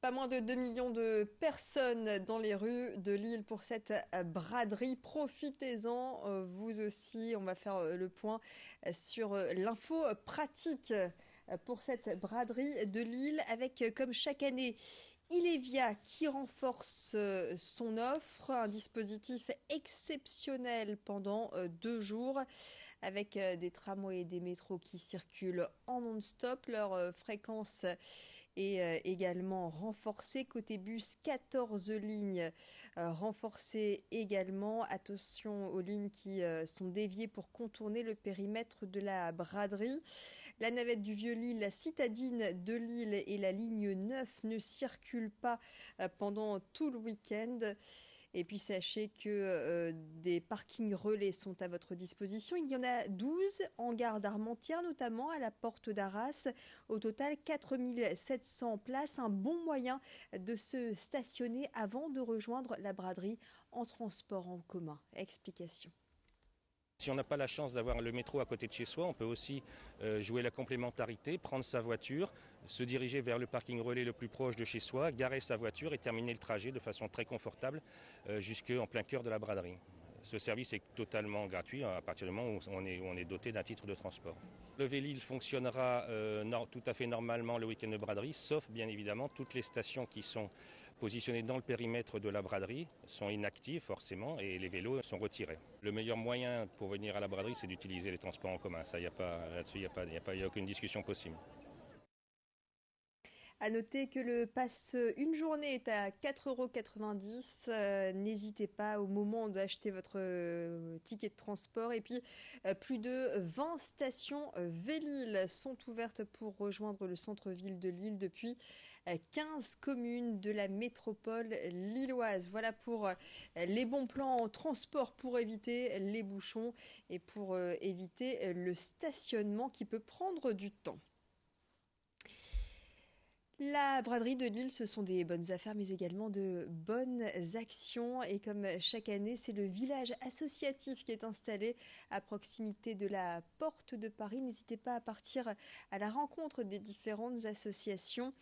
Pas moins de 2 millions de personnes dans les rues de Lille pour cette braderie. Profitez-en, vous aussi. On va faire le point sur l'info pratique pour cette braderie de Lille avec, comme chaque année, Ilevia qui renforce son offre, un dispositif exceptionnel pendant 2 jours avec des tramways et des métros qui circulent en non-stop. Leur fréquence est également renforcée. Côté bus, 14 lignes renforcées également. Attention aux lignes qui sont déviées pour contourner le périmètre de la braderie. La navette du Vieux-Lille, la citadine de Lille et la ligne 9 ne circulent pas pendant tout le week-end. Et puis sachez que des parkings relais sont à votre disposition. Il y en a 12 en gare d'Armentières, notamment à la porte d'Arras. Au total, 4700 places. Un bon moyen de se stationner avant de rejoindre la braderie en transport en commun. Explication. Si on n'a pas la chance d'avoir le métro à côté de chez soi, on peut aussi jouer la complémentarité, prendre sa voiture, se diriger vers le parking relais le plus proche de chez soi, garer sa voiture et terminer le trajet de façon très confortable jusqu'en plein cœur de la braderie. Ce service est totalement gratuit à partir du moment où on est doté d'un titre de transport. Le Vélil fonctionnera tout à fait normalement le week-end de braderie, sauf bien évidemment toutes les stations qui sont positionnées dans le périmètre de la braderie sont inactives forcément et les vélos sont retirés. Le meilleur moyen pour venir à la braderie, c'est d'utiliser les transports en commun. Ça, là-dessus, il n'y a aucune discussion possible. À noter que le pass une journée est à 4,90 €. N'hésitez pas au moment d'acheter votre ticket de transport. Et puis, plus de 20 stations Vélil sont ouvertes pour rejoindre le centre-ville de Lille depuis 15 communes de la métropole lilloise. Voilà pour les bons plans en transport pour éviter les bouchons et pour éviter le stationnement qui peut prendre du temps. La braderie de Lille, ce sont des bonnes affaires, mais également de bonnes actions. Et comme chaque année, c'est le village associatif qui est installé à proximité de la Porte de Paris. N'hésitez pas à partir à la rencontre des différentes associations.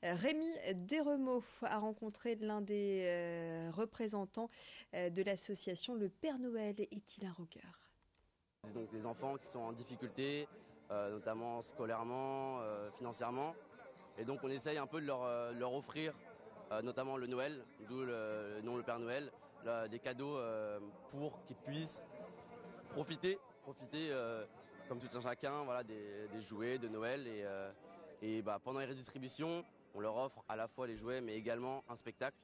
Rémi Desremeaux a rencontré l'un des représentants de l'association Le Père Noël est-il un rocker? Donc des enfants qui sont en difficulté, notamment scolairement, financièrement. Et donc on essaye un peu de leur offrir, notamment le Noël, d'où le nom Le Père Noël, des cadeaux pour qu'ils puissent profiter comme tout un chacun, voilà, des jouets de Noël. Et pendant les redistributions, on leur offre à la fois les jouets mais également un spectacle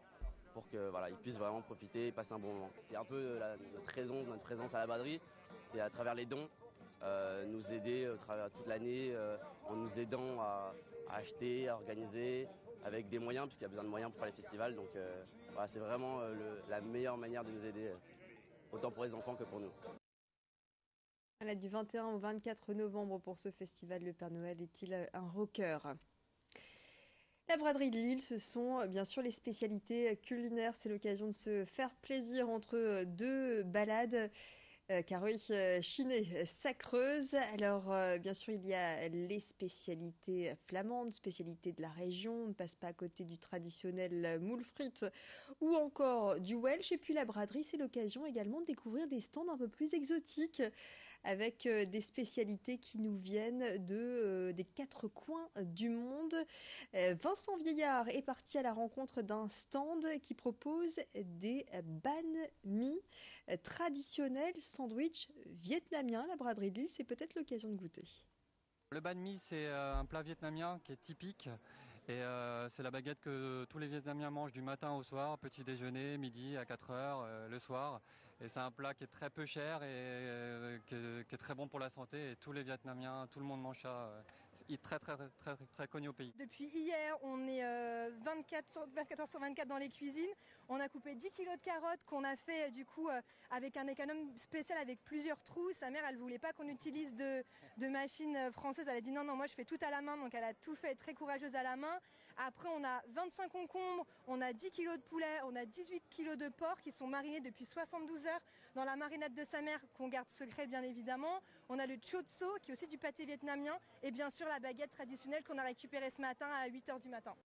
pour que voilà, ils puissent vraiment profiter et passer un bon moment. C'est un peu notre raison, notre présence à la braderie, c'est à travers les dons, nous aider à travers toute l'année en nous aidant à acheter, à organiser, avec des moyens, puisqu'il y a besoin de moyens pour faire les festivals. Donc voilà, c'est vraiment la meilleure manière de nous aider, autant pour les enfants que pour nous. Voilà, du 21 au 24 novembre pour ce festival, Le Père Noël est-il un rocker? La braderie de Lille, ce sont bien sûr les spécialités culinaires. C'est l'occasion de se faire plaisir entre deux balades. Car oui, Chiné, Sacreuse. Alors, bien sûr, il y a les spécialités flamandes, spécialités de la région. On ne passe pas à côté du traditionnel moule frites ou encore du Welsh. Et puis la braderie, c'est l'occasion également de découvrir des stands un peu plus exotiques avec des spécialités qui nous viennent des quatre coins du monde. Vincent Vieillard est parti à la rencontre d'un stand qui propose des banh mi traditionnels, sandwich vietnamien. La braderie de Lille, c'est peut-être l'occasion de goûter. Le banh mi, c'est un plat vietnamien qui est typique. Et c'est la baguette que tous les Vietnamiens mangent du matin au soir, petit déjeuner, midi, à 4 heures, le soir. Et c'est un plat qui est très peu cher et qui est très bon pour la santé. Et tous les Vietnamiens, tout le monde mange ça. Il est très connu au pays. Depuis hier, on est 24 heures sur 24 dans les cuisines. On a coupé 10 kilos de carottes qu'on a fait du coup avec un économe spécial avec plusieurs trous. Sa mère, elle voulait pas qu'on utilise de machine française. Elle a dit non, moi je fais tout à la main. Donc elle a tout fait, très courageuse à la main. Après, on a 25 concombres, on a 10 kilos de poulet, on a 18 kilos de porc qui sont marinés depuis 72 heures dans la marinade de sa mère qu'on garde secret bien évidemment. On a le chot so qui est aussi du pâté vietnamien et bien sûr la baguette traditionnelle qu'on a récupérée ce matin à 8 heures du matin.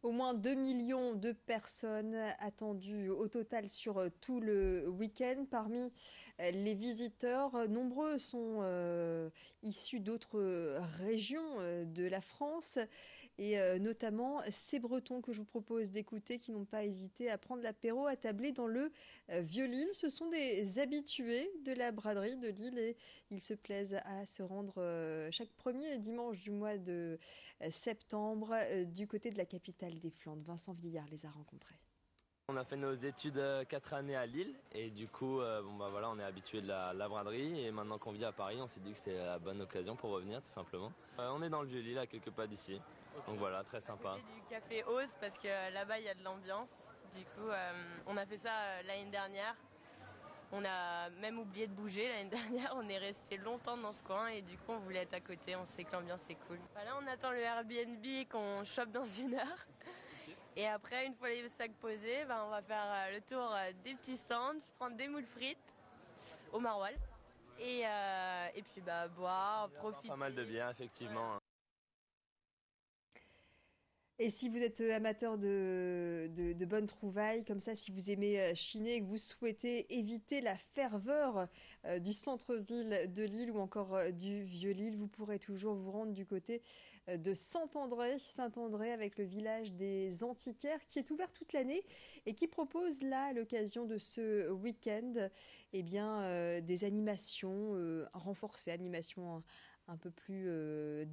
Au moins 2 millions de personnes attendues au total sur tout le week-end. Parmi les visiteurs, nombreux sont issus d'autres régions de la France et notamment ces Bretons que je vous propose d'écouter qui n'ont pas hésité à prendre l'apéro attablé dans le Vieux-Lille. Ce sont des habitués de la braderie de Lille et ils se plaisent à se rendre chaque premier dimanche du mois de septembre du côté de la capitale des Flandres. Vincent Villard les a rencontrés. On a fait nos études 4 années à Lille et du coup voilà, on est habitué de la braderie et maintenant qu'on vit à Paris on s'est dit que c'était la bonne occasion pour revenir tout simplement. On est dans le Vieux-Lille à quelques pas d'ici, donc voilà, très sympa. À côté du café Ose parce que là-bas il y a de l'ambiance, du coup on a fait ça l'année dernière. On a même oublié de bouger l'année dernière, on est resté longtemps dans ce coin et du coup on voulait être à côté, on sait que l'ambiance est cool. Là on attend le Airbnb qu'on chope dans 1 heure. Et après, une fois les sacs posés, on va faire le tour des petits stands, prendre des moules frites au maroilles et puis boire, profiter. Pas mal de bière, effectivement. Et si vous êtes amateur de bonnes trouvailles, comme ça, si vous aimez chiner et que vous souhaitez éviter la ferveur du centre-ville de Lille ou encore du Vieux-Lille, vous pourrez toujours vous rendre du côté de Saint-André avec le village des antiquaires qui est ouvert toute l'année et qui propose là, à l'occasion de ce week-end, des animations renforcées, animations un peu plus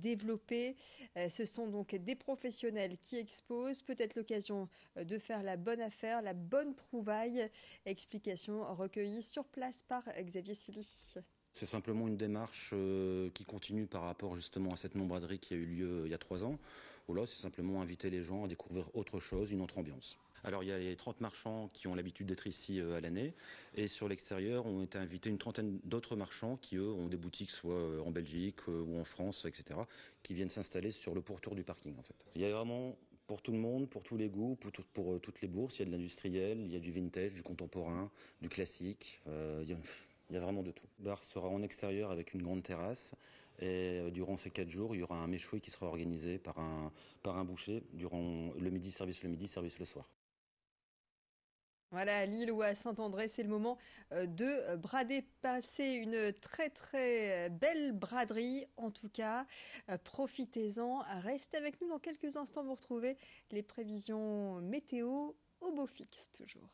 développées. Ce sont donc des professionnels qui exposent, peut-être l'occasion de faire la bonne affaire, la bonne trouvaille. Explication recueillie sur place par Xavier Silly. C'est simplement une démarche qui continue par rapport justement à cette non-braderie qui a eu lieu il y a 3 ans. Où là, c'est simplement inviter les gens à découvrir autre chose, une autre ambiance. Alors il y a les 30 marchands qui ont l'habitude d'être ici à l'année et sur l'extérieur ont été invités une trentaine d'autres marchands qui eux ont des boutiques soit en Belgique ou en France, etc. qui viennent s'installer sur le pourtour du parking en fait. Il y a vraiment pour tout le monde, pour tous les goûts, pour toutes les bourses, il y a de l'industriel, il y a du vintage, du contemporain, du classique, il y a vraiment de tout. Le bar sera en extérieur avec une grande terrasse et durant ces 4 jours, il y aura un méchoui qui sera organisé par un boucher durant le midi, service le soir. Voilà, à Lille ou à Saint-André, c'est le moment de brader, passer une très très belle braderie. En tout cas, profitez-en. Restez avec nous dans quelques instants. Vous retrouvez les prévisions météo au beau fixe toujours.